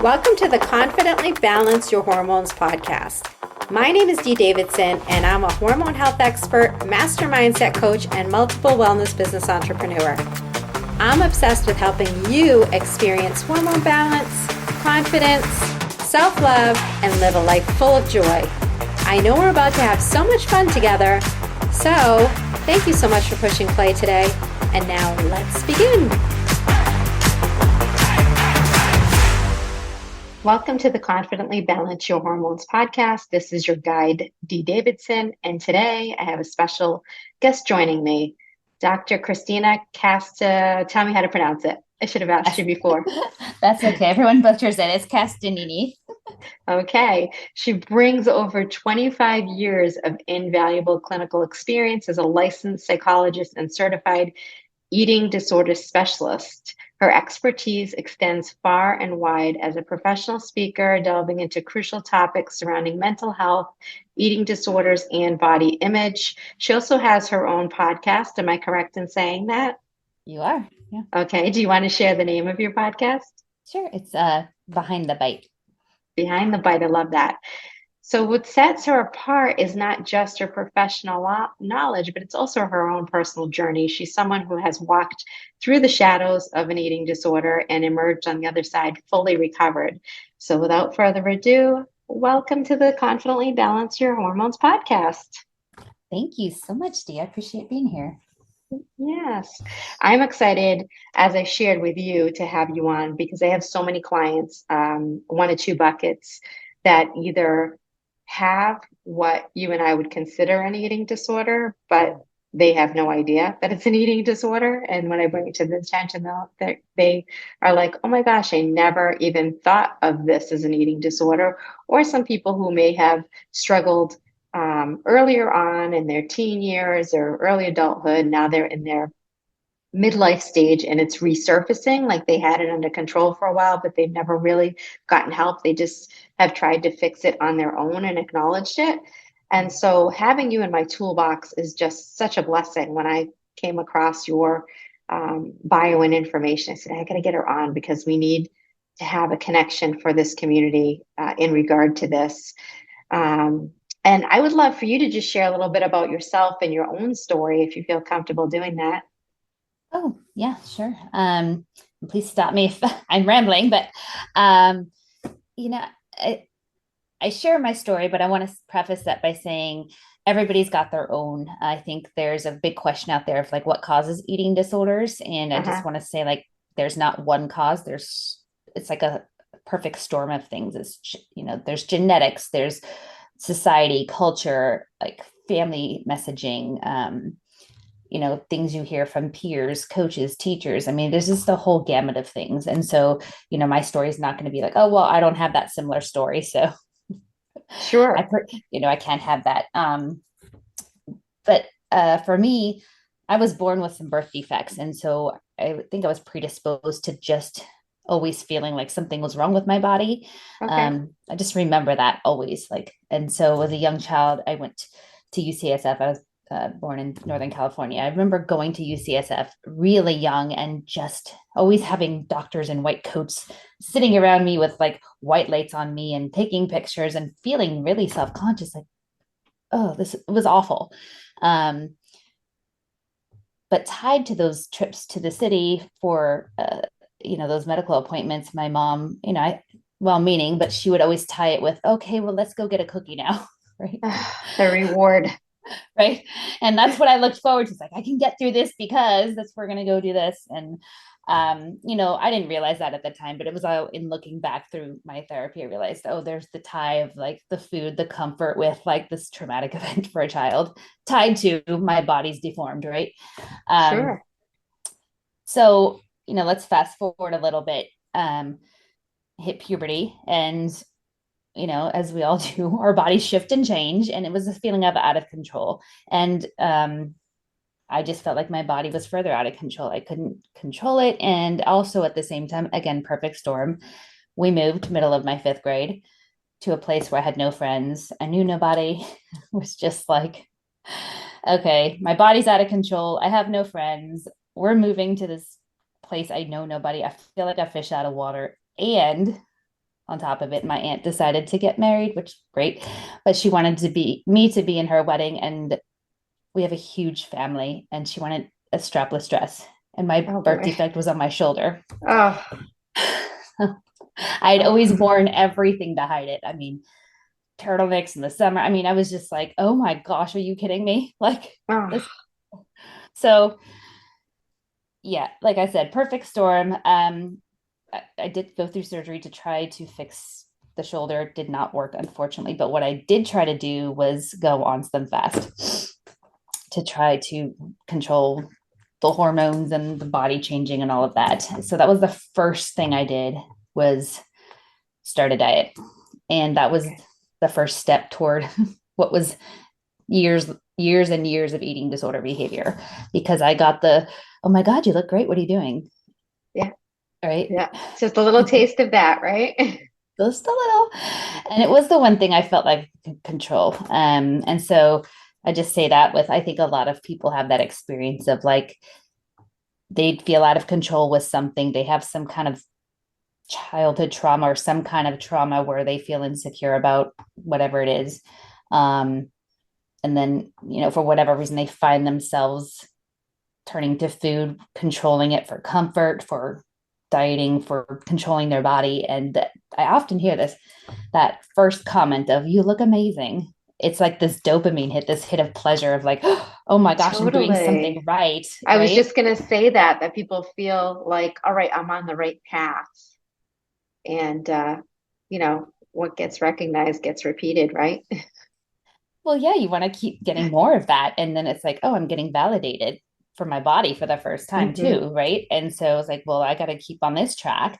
Welcome to the Confidently Balance Your Hormones podcast. My name is Davidson, and I'm a hormone health expert, master mindset coach, and multiple wellness business entrepreneur. I'm obsessed with helping you experience hormone balance, confidence, self-love, and live a life full of joy. I know we're about to have so much fun together, so thank you so much for pushing play today. And now let's begin. Welcome to the Confidently Balance Your Hormones podcast. This is your guide, D. Davidson, and today I have a special guest joining me, Dr. Cristina Tell me how to pronounce it. I should have asked you before. That's okay. Everyone butchers it. It's Castagnini. Okay. She brings over 25 years of invaluable clinical experience as a licensed psychologist and certified eating disorder specialist. Her expertise extends far and wide as a professional speaker, delving into crucial topics surrounding mental health, eating disorders, and body image. She also has her own podcast. Am I correct in saying that? You are. Yeah. Okay. Do you want to share the name of your podcast? Sure. It's Behind the Bite. Behind the Bite. I love that. So what sets her apart is not just her professional knowledge, but it's also her own personal journey. She's someone who has walked through the shadows of an eating disorder and emerged on the other side fully recovered. So without further ado, welcome to the Confidently Balance Your Hormones podcast. Thank you so much, Dee. I appreciate being here. Yes, I'm excited, as I shared with you, to have you on because I have so many clients, one or two buckets that either have what you and I would consider an eating disorder, but they have no idea that it's an eating disorder. And when I bring it to the attention, they are like, oh my gosh, I never even thought of this as an eating disorder. Or some people who may have struggled earlier on in their teen years or early adulthood. Now they're in their midlife stage and it's resurfacing, like they had it under control for a while, but they've never really gotten help. They just have tried to fix it on their own and acknowledged it. And so having you in my toolbox is just such a blessing. When I came across your bio and information, I said, I got to get her on because we need to have a connection for this community in regard to this. And I would love for you to just share a little bit about yourself and your own story, if you feel comfortable doing that. Oh, yeah, sure. Please stop me if I'm rambling, but, I share my story, but I want to preface that by saying everybody's got their own. I think there's a big question out there of like what causes eating disorders. And I just want to say like, there's not one cause. It's like a perfect storm of things. There's genetics, there's society, culture, like family messaging, things you hear from peers, coaches, teachers. I mean, there's just a whole gamut of things. And so, my story is not going to be like, oh, well, I don't have that similar story. So sure. I can't have that. But for me, I was born with some birth defects. And so I think I was predisposed to just always feeling like something was wrong with my body. Okay. I just remember that always and so as a young child, I went to UCSF. I was born in Northern California. I remember going to UCSF really young and just always having doctors in white coats sitting around me with like white lights on me and taking pictures and feeling really self-conscious, like, oh, this was awful. But tied to those trips to the city for, those medical appointments, my mom, well-meaning, but she would always tie it with, okay, well, let's go get a cookie now. Right. The reward. Right. And that's what I looked forward to. It's like, I can get through this because we're going to go do this. And, I didn't realize that at the time, but it was all in looking back through my therapy, I realized, oh, there's the tie of like the food, the comfort with like this traumatic event for a child tied to my body's deformed. Right. Sure. So, let's fast forward a little bit, hit puberty and as we all do, our bodies shift and change. And it was a feeling of out of control. And I just felt like my body was further out of control. I couldn't control it. And also at the same time, again, perfect storm. We moved middle of my 5th grade to a place where I had no friends. I knew nobody. It was just like, okay, my body's out of control. I have no friends. We're moving to this place I know nobody. I feel like a fish out of water. And on top of it, my aunt decided to get married, which is great, but she wanted to be me to be in her wedding, and we have a huge family, and she wanted a strapless dress, and my Oh birth boy. defect was on my shoulder. Oh, I'd always oh, worn everything to hide it. I mean, turtlenecks in the summer. I mean, I was just like, oh my gosh, are you kidding me? Like this. oh, So yeah, like I said, perfect storm. I did go through surgery to try to fix the shoulder. It did not work, unfortunately. But what I did try to do was go on some fast to try to control the hormones and the body changing and all of that. So that was the first thing I did, was start a diet. And that was okay. the first step toward what was years and years of eating disorder behavior, because I got the, oh my God, you look great. What are you doing? Yeah, Right. yeah. Just a little taste of that, right? Just a little. And it was the one thing I felt like I could control. And so I just say that with, I think a lot of people have that experience of like, they feel out of control with something. They have some kind of childhood trauma or some kind of trauma where they feel insecure about whatever it is. Um, and then, for whatever reason, they find themselves turning to food, controlling it for comfort, for dieting, for controlling their body. And I often hear this, that first comment of, you look amazing. It's like this dopamine hit, this hit of pleasure of like, oh my gosh, I'm doing something Totally. right, I was right? just gonna say that people feel like, all right, I'm on the right path. And what gets recognized gets repeated, right? Well, yeah, you want to keep getting more of that. And then it's like, oh, I'm getting validated for my body for the first time Hmm. too, right? And so it's like, well, I got to keep on this track,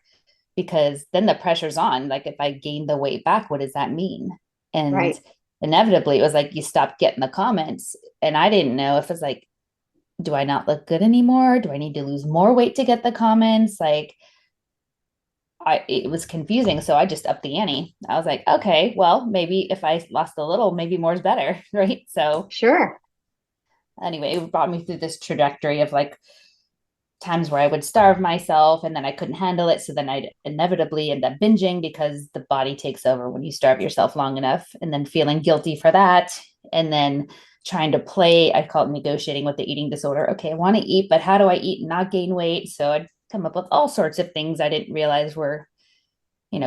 because then the pressure's on. Like, if I gain the weight back, what does that mean? And Right. inevitably, it was like you stopped getting the comments. And I didn't know if it was like, do I not look good anymore? Do I need to lose more weight to get the comments? Like, it was confusing. So I just upped the ante. I was like, okay, well, maybe if I lost a little, maybe more is better. Right. So Sure. anyway, it brought me through this trajectory of like times where I would starve myself and then I couldn't handle it. So then I'd inevitably end up binging, because the body takes over when you starve yourself long enough, and then feeling guilty for that. And then trying to play, I call it negotiating with the eating disorder. Okay, I want to eat, but how do I eat and not gain weight? So I'd come up with all sorts of things I didn't realize were,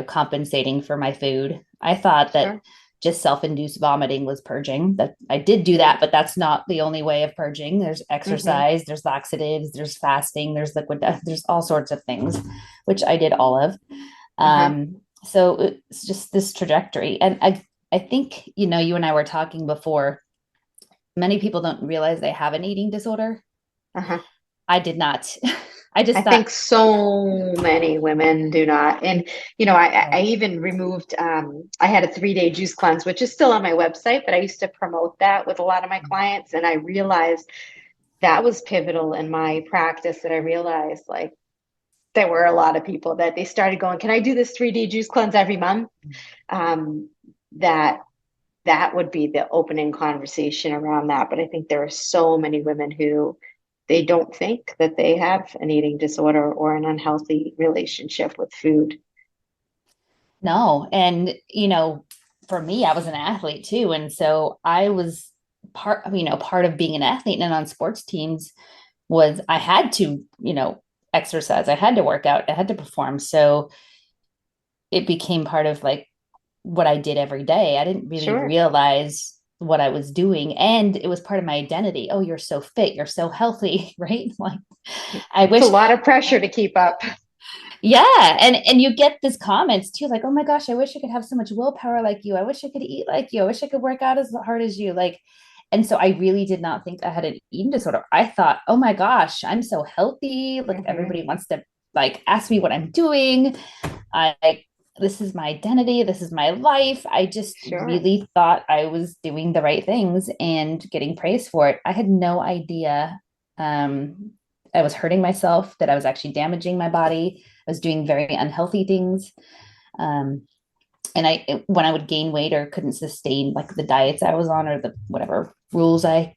compensating for my food. I thought that Sure. just self-induced vomiting was purging. That I did do that, but that's not the only way of purging. There's Hmm. exercise, there's laxatives, there's fasting, there's liquid death, there's all sorts of things, which I did all of. Uh-huh. So it's just this trajectory. And I think, you and I were talking before, many people don't realize they have an eating disorder. Uh-huh. I did not. I I just thought, think so many women do not. And, I right. even removed, I had a 3-day juice cleanse, which is still on my website, but I used to promote that with a lot of my clients. And I realized that was pivotal in my practice, that I realized like there were a lot of people that they started going, can I do this 3-day juice cleanse every month? Um, that that would be the opening conversation around that. But I think there are so many women who they don't think that they have an eating disorder or an unhealthy relationship with food. No. And, for me, I was an athlete too. And so I was part of being an athlete and on sports teams was I had to, exercise. I had to work out. I had to perform. So it became part of like what I did every day. I didn't really Sure. realize what I was doing. And it was part of my identity. Oh, you're so fit. You're so healthy. Right. Like, I It's a wish. lot of pressure to keep up. Yeah, and you get these comments too, like, oh my gosh, I wish I could have so much willpower like you. I wish I could eat like you. I wish I could work out as hard as you. Like, and so I really did not think I had an eating disorder. I thought, oh my gosh, I'm so healthy. Like, Hmm. everybody wants to like ask me what I'm doing. I like, this is my identity. This is my life. I just Sure. really thought I was doing the right things and getting praised for it. I had no idea. Um, I was hurting myself, that I was actually damaging my body. I was doing very unhealthy things. Um, and when I would gain weight or couldn't sustain like the diets I was on or the whatever rules I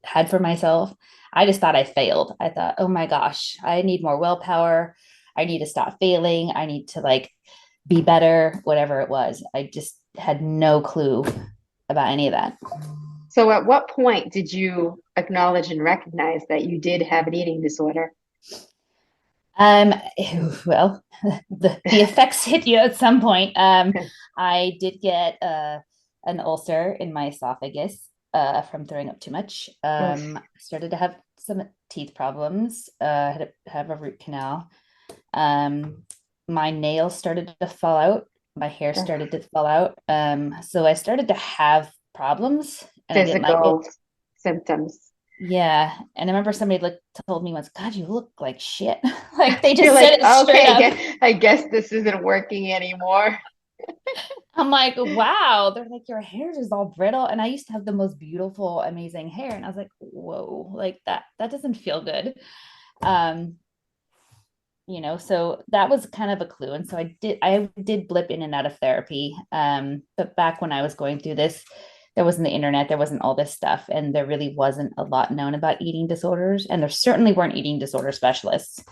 had for myself, I just thought I failed. I thought, oh my gosh, I need more willpower. I need to stop failing. I need to like be better, whatever it was. I just had no clue about any of that. So at what point did you acknowledge and recognize that you did have an eating disorder? Um, well, the effects hit you at some point. I did get an ulcer in my esophagus from throwing up too much. Oof. Started to have some teeth problems. Had to have a root canal. Um, my nails started to fall out. My hair started to fall out. So I started to have problems, and I didn't like it. Physical symptoms. Yeah. And I remember somebody told me once, God, you look like shit. Like they You're just said like, it straight okay, up. I guess this isn't working anymore. I'm like, wow. They're like, your hair is all brittle. And I used to have the most beautiful, amazing hair. And I was like, whoa, like that doesn't feel good. Um, so that was kind of a clue. And so I did blip in and out of therapy. But back when I was going through this, there wasn't the internet, there wasn't all this stuff, and there really wasn't a lot known about eating disorders, and there certainly weren't eating disorder specialists.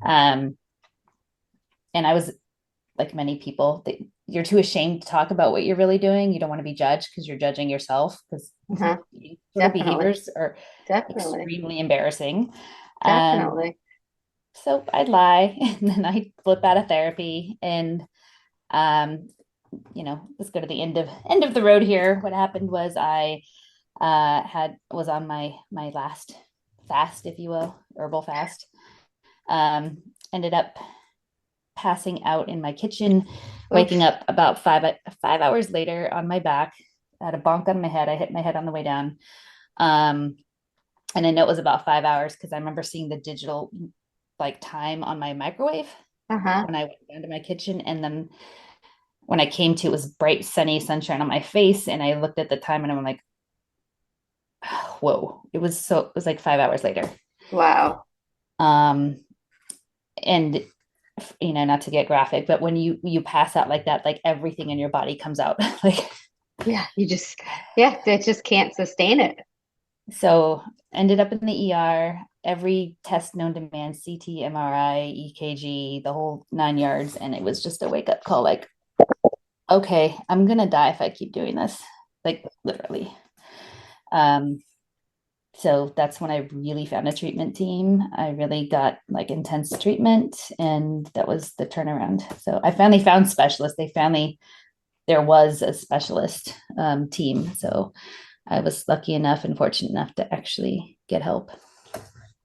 Um, and I was like many people, you're too ashamed to talk about what you're really doing. You don't want to be judged because you're judging yourself, because Uh-huh. sort of Definitely. behaviors are Definitely. extremely embarrassing. Um, Definitely. so I'd lie and then I'd flip out of therapy and um, let's go to the end of the road here. What happened was I had was on my last fast, if you will, herbal fast. Um, Ended up passing out in my kitchen, waking Oof. up about 5 hours later on my back. I had a bonk on my head. I hit my head on the way down. Um, and I know it was about 5 hours because I remember seeing the digital like time on my microwave Uh-huh. when I went down to my kitchen. And then when I came to, it was bright, sunny sunshine on my face. And I looked at the time and I'm like, whoa, it was like 5 hours later. Wow. Um, and not to get graphic, but when you pass out like that, like everything in your body comes out. Like, Yeah, yeah, they just can't sustain it. so ended up in the ER, every test known to man, CT, MRI, EKG, the whole 9 yards. And it was just a wake up call, like, okay, I'm gonna die if I keep doing this. Like literally. Um, so that's when I really found a treatment team. I really got like intense treatment, and that was the turnaround. So I finally found specialists. There was a specialist team. So I was lucky enough and fortunate enough to actually get help.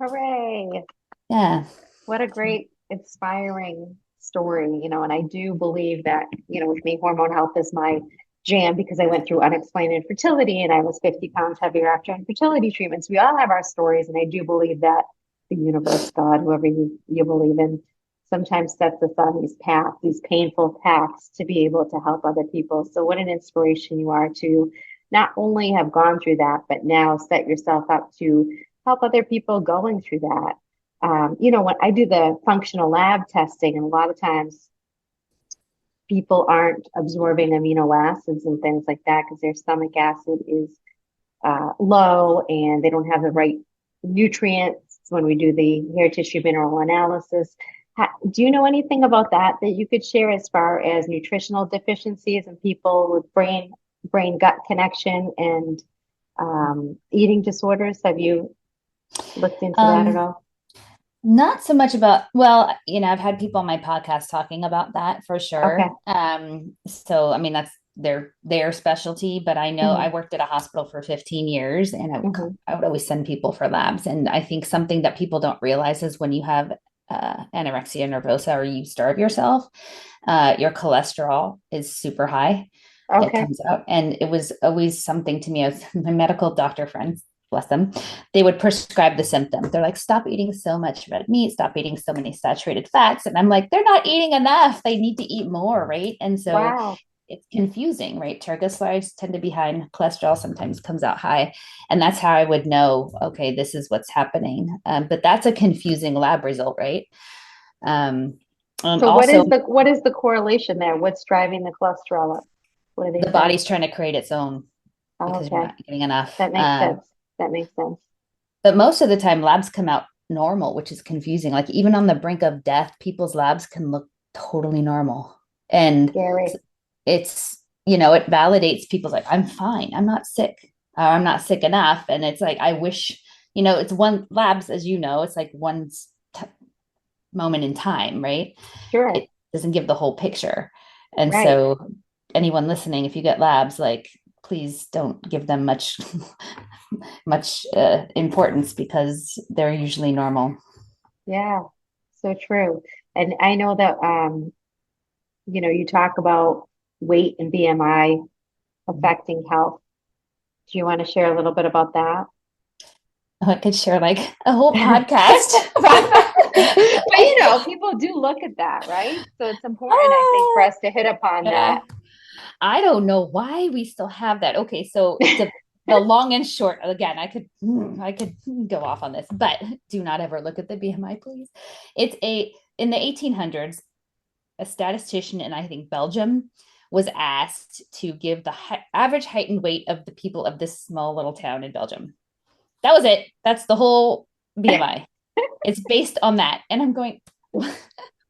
Hooray. Yeah. What a great, inspiring story, and I do believe that, with me, hormone health is my jam because I went through unexplained infertility and I was 50 pounds heavier after infertility treatments. We all have our stories, and I do believe that the universe, God, whoever you believe in, sometimes sets us on these paths, these painful paths to be able to help other people. So, what an inspiration you are to not only have gone through that, but now set yourself up to help other people going through that. When I do the functional lab testing, and a lot of times people aren't absorbing amino acids and things like that because their stomach acid is low and they don't have the right nutrients when we do the hair tissue mineral analysis. Do you know anything about that you could share as far as nutritional deficiencies and people with brain gut connection and eating disorders? Have you looked into that at Um, all? Not so much about, well, I've had people on my podcast talking about that for Okay. sure. So I mean that's their specialty, but I know I Hmm. worked at a hospital for 15 years and Hmm. I would always send people for labs. And I think something that people don't realize is when you have anorexia nervosa or you starve yourself, your cholesterol is super high. It Okay. comes out. And it was always something to me. I was my medical doctor friends, bless them, they would prescribe the symptom. They're like, stop eating so much red meat, stop eating so many saturated fats. And I'm like, they're not eating enough. They need to eat more, right? And so Wow. it's confusing, right? Triglycerides tend to be high, and cholesterol sometimes comes out high. And that's how I would know, okay, this is what's happening. But that's a confusing lab result, right? Um, So Also, what is the correlation there? What's driving the cholesterol up? What do they the say? body's trying to create its own Oh, because you're okay. not getting enough. That makes sense. That makes sense. But most of the time, labs come out normal, which is confusing. Like even on the brink of death, people's labs can look totally normal. And Scary. it's, it validates people's like, I'm fine, I'm not sick, or I'm not sick enough. And it's like, I wish, it's one labs, as it's like one moment in time, right? Sure. It doesn't give the whole picture. And Right. so anyone listening, if you get labs, like, please don't give them much much importance, because they're usually normal. Yeah. So true. And I know that you talk about weight and BMI affecting health. Do you want to share a little bit about that? I could share like a whole podcast. But people do look at that, right? So it's important, I think, for us to hit upon Yeah. that. I don't know why we still have that. Okay, so the long and short, again, I could go off on this, but do not ever look at the BMI, please. It's a In the 1800s, a statistician in, I think, Belgium was asked to give the average height and weight of the people of this small little town in Belgium. That was it. That's the whole BMI. It's based on that. And I'm going,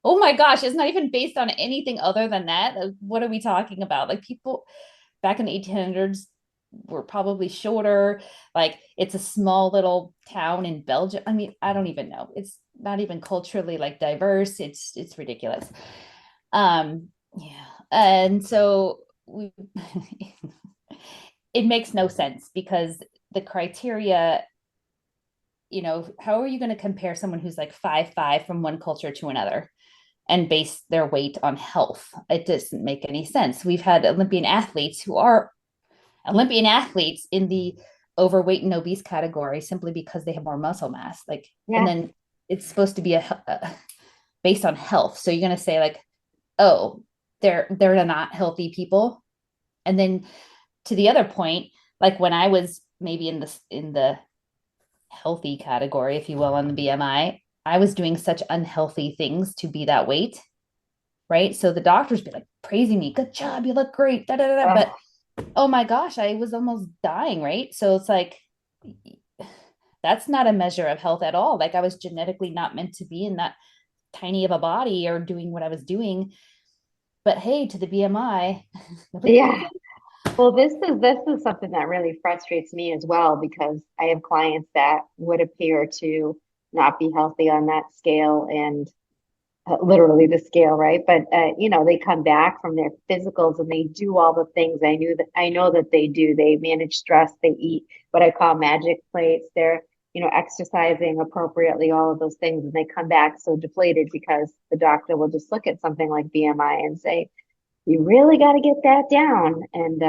oh my gosh, it's not even based on anything other than that. What are we talking about? Like, people back in the 1800s were probably shorter. Like, it's a small little town in Belgium. I mean, I don't even know. It's not even culturally like diverse. It's ridiculous. Yeah. And so it makes no sense, because the criteria, how are you going to compare someone who's like 5'5" from one culture to another and base their weight on health? It doesn't make any sense. We've had Olympian athletes who are Olympian athletes in the overweight and obese category simply because they have more muscle mass. Like, and Yes. then it's supposed to be based on health. So you're going to say like, oh, they're not healthy people. And then, to the other point, like when I was maybe in the healthy category, if you will, on the BMI, I was doing such unhealthy things to be that weight, right? So the doctors be like praising me, good job, you look great, da da da. But Oh, oh my gosh, I was almost dying, right? So it's like, that's not a measure of health at all. Like, I was genetically not meant to be in that tiny of a body or doing what I was doing. But hey, to the BMI, you look yeah. amazing. Well, this is something that really frustrates me as well because I have clients that would appear to not be healthy on that scale and literally the scale, right? But they come back from their physicals and they do all the things I know that they do. They manage stress, they eat what I call magic plates. They're, exercising appropriately, all of those things, and they come back so deflated because the doctor will just look at something like BMI and say, you really got to get that down. And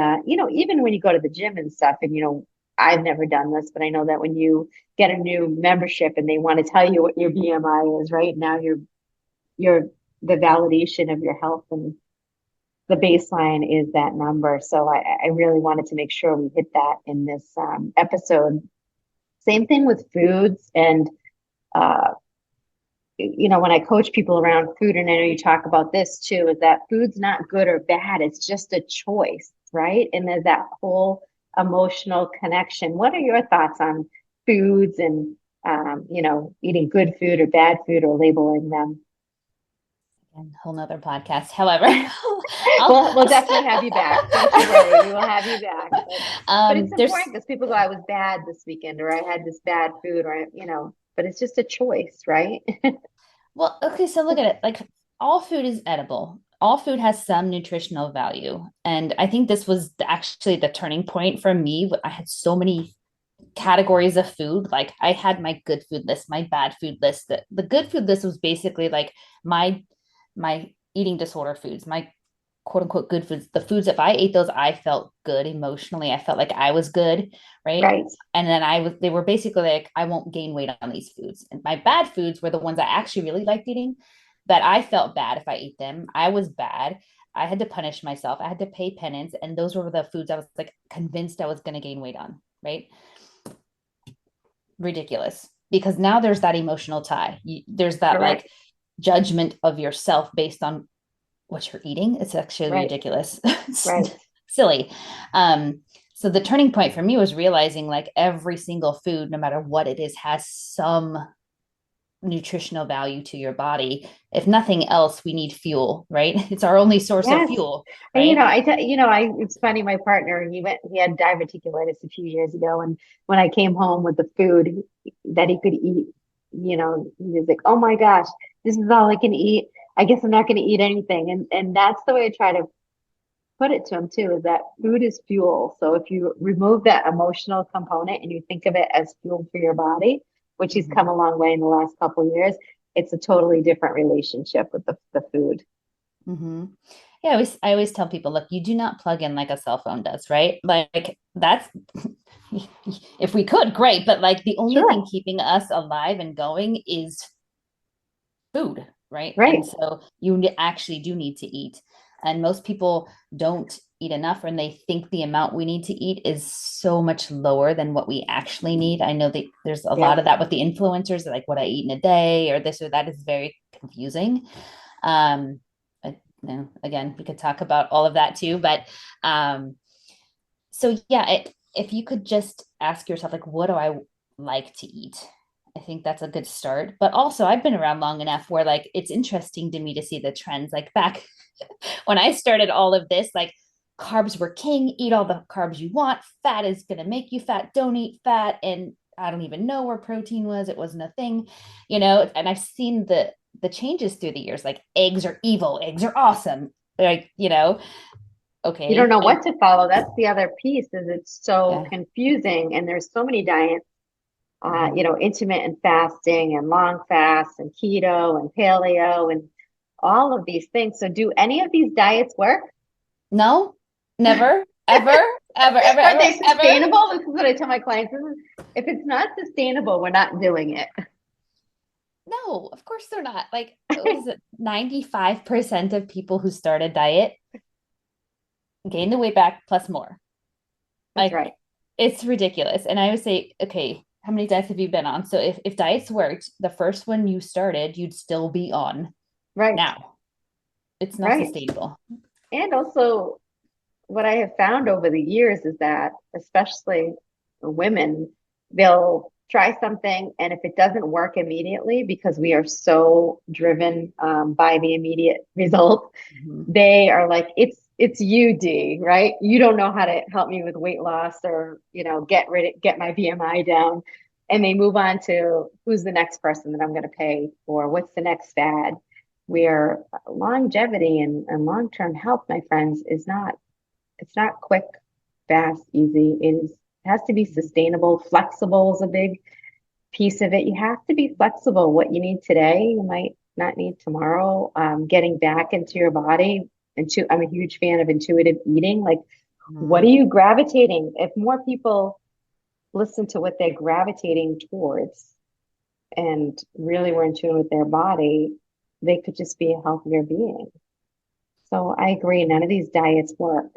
even when you go to the gym and stuff, and I've never done this, but I know that when you get a new membership and they want to tell you what your BMI is, right now you're the validation of your health, and the baseline is that number. So I really wanted to make sure we hit that in this episode. Same thing with foods and uh, when I coach people around food, and I know you talk about this too, is that food's not good or bad. It's just a choice, right? And there's that whole emotional connection. What are your thoughts on foods and, eating good food or bad food or labeling them? A whole nother podcast. However, I'll We'll definitely have you back. Don't you worry. We will have you back. But it's there's important because people go, I was bad this weekend, or I had this bad food, or, but it's just a choice, right? well, okay, so look at it. Like, all food is edible. All food has some nutritional value. And I think this was actually the turning point for me. I had so many categories of food. Like, I had my good food list, my bad food list. The good food list was basically like my eating disorder foods, my quote unquote good foods, the foods, if I ate those, I felt good emotionally. I felt like I was good, right? Right. And then they were basically like, I won't gain weight on these foods. And my bad foods were the ones I actually really liked eating, but I felt bad if I ate them. I was bad. I had to punish myself. I had to pay penance. And those were the foods I was like convinced I was going to gain weight on, right? Ridiculous. Because now there's that emotional tie. There's that Correct. like judgment of yourself based on what you're eating. It's actually Right. ridiculous. It's Right. silly. So the turning point for me was realizing like every single food, no matter what it is, has some nutritional value to your body. If nothing else, we need fuel, right? It's our only source of Yes. fuel, And right? it's funny, my partner, he had diverticulitis a few years ago. And when I came home with the food that he could eat, he was like, oh my gosh, this is all I can eat. I guess I'm not going to eat anything. And that's the way I try to put it to him too, is that food is fuel. So if you remove that emotional component and you think of it as fuel for your body, which he's come Mm-hmm. a long way in the last couple of years, it's a totally different relationship with the food. Mm-hmm. Yeah, I always tell people, look, you do not plug in like a cell phone does, right? Like that's if we could, great, but like the only thing Sure. keeping us alive and going is food, right? Right. And so you actually do need to eat. And most people don't eat enough, and they think the amount we need to eat is so much lower than what we actually need. I know that there's a lot Yes. of that with the influencers, like what I eat in a day or this or that is very confusing. Um, again, we could talk about all of that too, but so yeah, if you could just ask yourself, like, what do I like to eat? I think that's a good start. But also, I've been around long enough where like it's interesting to me to see the trends. Like back when I started all of this, like carbs were king, eat all the carbs you want, fat is going to make you fat, don't eat fat. And I don't even know where protein was. It wasn't a thing, and I've seen the changes through the years, like eggs are evil, eggs are awesome. Like, You don't okay. know what to follow. That's the other piece, is it's so Yeah. confusing and there's so many diets, Mm-hmm. intermittent fasting and long fast and keto and paleo and all of these things. So do any of these diets work? No, never, ever, ever, ever, Are ever, they ever. sustainable? This is what I tell my clients. If it's not sustainable, we're not doing it. No, of course they're not. Like, what is it? 95% of people who start a diet gain the weight back plus more. That's Like, right. it's ridiculous. And I would say, okay, how many diets have you been on? So if diets worked, the first one you started, you'd still be on Right. now. It's not Right. sustainable. And also, what I have found over the years is that, especially women, they'll try something, and if it doesn't work immediately, because we are so driven by the immediate result, Mhm. they are like, it's you, D, right? You don't know how to help me with weight loss or, get my BMI down. And they move on to who's the next person that I'm going to pay for, what's the next fad. Where longevity and long-term health, my friends, it's not quick, fast, easy. It has to be sustainable. Flexible is a big piece of it. You have to be flexible. What you need today, you might not need tomorrow. Getting back into your body. I'm a huge fan of intuitive eating. Like, what are Mhm. you gravitating? If more people listen to what they're gravitating towards and really were in tune with their body, they could just be a healthier being. So I agree, none of these diets work.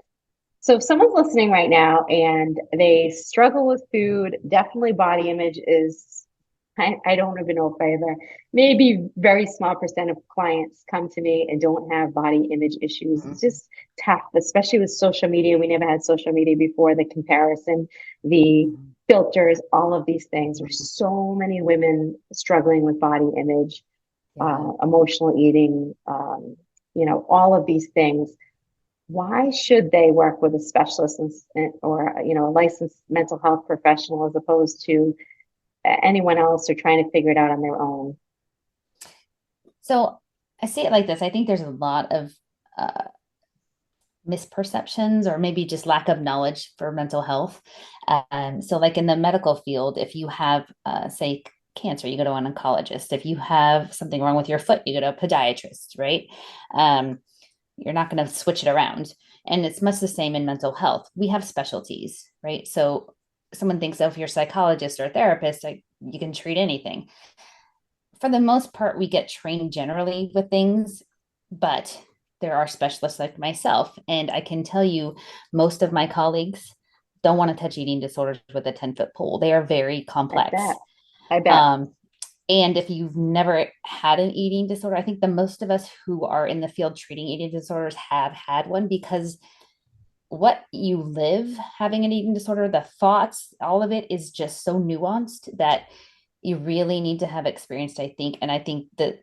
So if someone's listening right now and they struggle with food, definitely body image is, I don't even know if I ever, maybe very small percent of clients come to me and don't have body image issues. It's Mhm. just tough, especially with social media. We never had social media before, the comparison, the Mhm. filters, all of these things. There's so many women struggling with body image, Yeah. emotional eating, all of these things. Why should they work with a specialist or a licensed mental health professional as opposed to anyone else or trying to figure it out on their own? So I see it like this. I think there's a lot of uh, misperceptions or maybe just lack of knowledge for mental health. So, like in the medical field, if you have, say, cancer, you go to an oncologist. If you have something wrong with your foot, you go to a podiatrist, right? Um, you're not going to switch it around. And it's much the same in mental health. We have specialties, right? So, someone thinks, oh, if you're a psychologist or a therapist, like you can treat anything. For the most part, we get trained generally with things, but there are specialists like myself. And I can tell you, most of my colleagues don't want to touch eating disorders with a 10-foot pole. They are very I bet. complex. I bet. Um, and if you've never had an eating disorder, I think the most of us who are in the field treating eating disorders have had one because what you live having an eating disorder, the thoughts, all of it is just so nuanced that you really need to have experience, I think. And I think that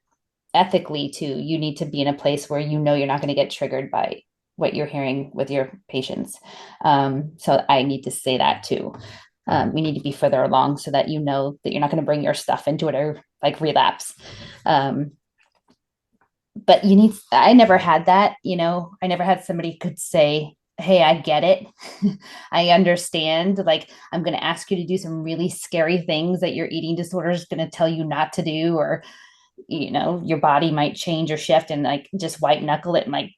ethically too, you need to be in a place where you know you're not going to get triggered by what you're hearing with your patients. So I need to say that too. We need to be further along so that you know that you're not going to bring your stuff into it or like relapse. But I never had that, I never had somebody could say, hey, I get it. I understand. Like, I'm going to ask you to do some really scary things that your eating disorder is going to tell you not to do, or, your body might change or shift, and like just white knuckle it and like,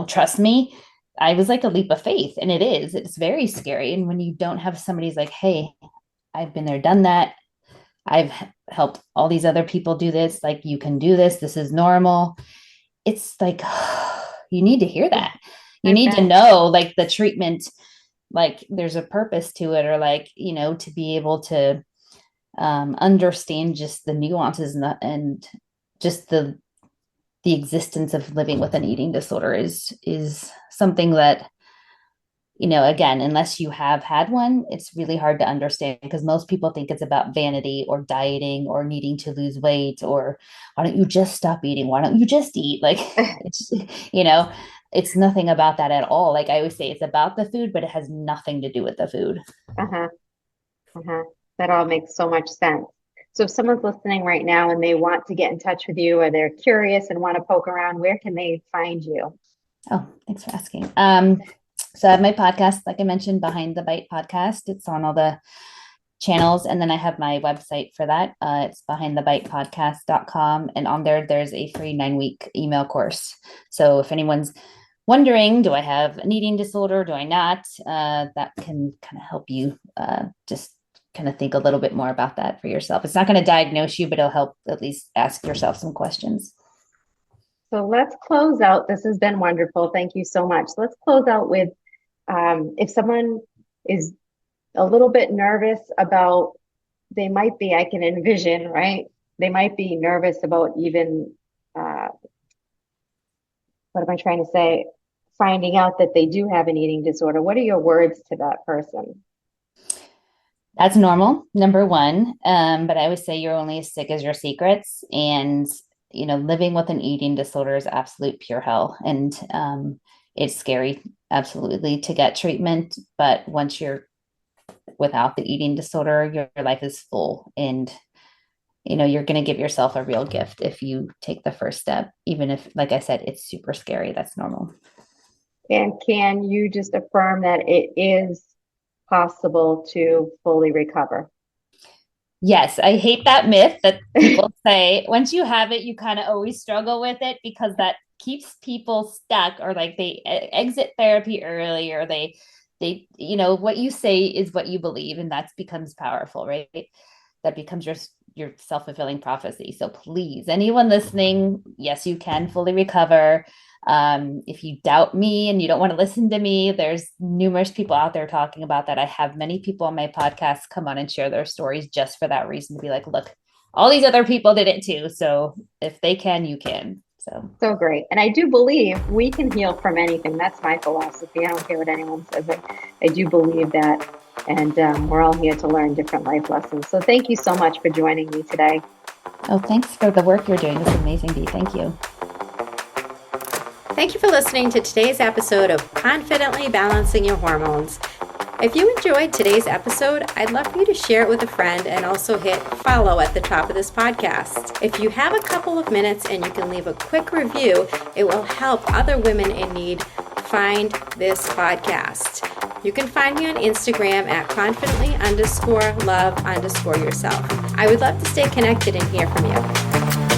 trust me. I was like a leap of faith, and it's very scary. And when you don't have somebody's like, hey, I've been there, done that. I've helped all these other people do this. Like, you can do this. This is normal. It's like, you need to hear that. You need to know like the treatment, like there's a purpose to it, or like, to be able to understand just the nuances and just the existence of living with an eating disorder is something that, again, unless you have had one, it's really hard to understand, because most people think it's about vanity or dieting or needing to lose weight, or why don't you just stop eating? Why don't you just eat? Like, it's, it's nothing about that at all. Like I always say, it's about the food, but it has nothing to do with the food. Uh-huh. Uh-huh. That all makes so much sense. So if someone's listening right now and they want to get in touch with you, or they're curious and want to poke around, where can they find you? Oh, thanks for asking. So I have my podcast, like I mentioned, Behind the Bite podcast. It's on all the channels. And then I have my website for that. It's behindthebitepodcast.com. And on there's a free 9-week email course. So if anyone's wondering, do I have an eating disorder? Do I not? That can kind of help you just kind of think a little bit more about that for yourself. It's not going to diagnose you, but it'll help at least ask yourself some questions. So let's close out. This has been wonderful. Thank you so much. Let's close out with if someone is a little bit nervous about, they might be, I can envision, right? They might be nervous about even, what am I trying to say? Finding out that they do have an eating disorder. What are your words to that person? That's normal, number one. But I always say you're only as sick as your secrets. And, living with an eating disorder is absolute pure hell. And it's scary, absolutely, to get treatment. But once you're without the eating disorder, your life is full. And, you're going to give yourself a real gift if you take the first step, even if, like I said, it's super scary. That's normal. And can you just affirm that it is possible to fully recover? Yes, I hate that myth that people say once you have it, you kind of always struggle with it, because that keeps people stuck, or like they exit therapy early, or they, what you say is what you believe, and that becomes powerful, right? That becomes your self-fulfilling prophecy. So please, anyone listening, yes, you can fully recover. If you doubt me and you don't want to listen to me, there's numerous people out there talking about that. I have many people on my podcast come on and share their stories just for that reason, to be like, look, all these other people did it too. So if they can, you can. So great. And I do believe we can heal from anything. That's my philosophy. I don't care what anyone says. I do believe that. And we're all here to learn different life lessons. So thank you so much for joining me today. Oh, thanks for the work you're doing. It's amazing, Dee. Thank you. Thank you for listening to today's episode of Confidently Balancing Your Hormones. If you enjoyed today's episode, I'd love for you to share it with a friend, and also hit follow at the top of this podcast. If you have a couple of minutes and you can leave a quick review, it will help other women in need find this podcast. You can find me on Instagram at confidently_love_yourself. I would love to stay connected and hear from you.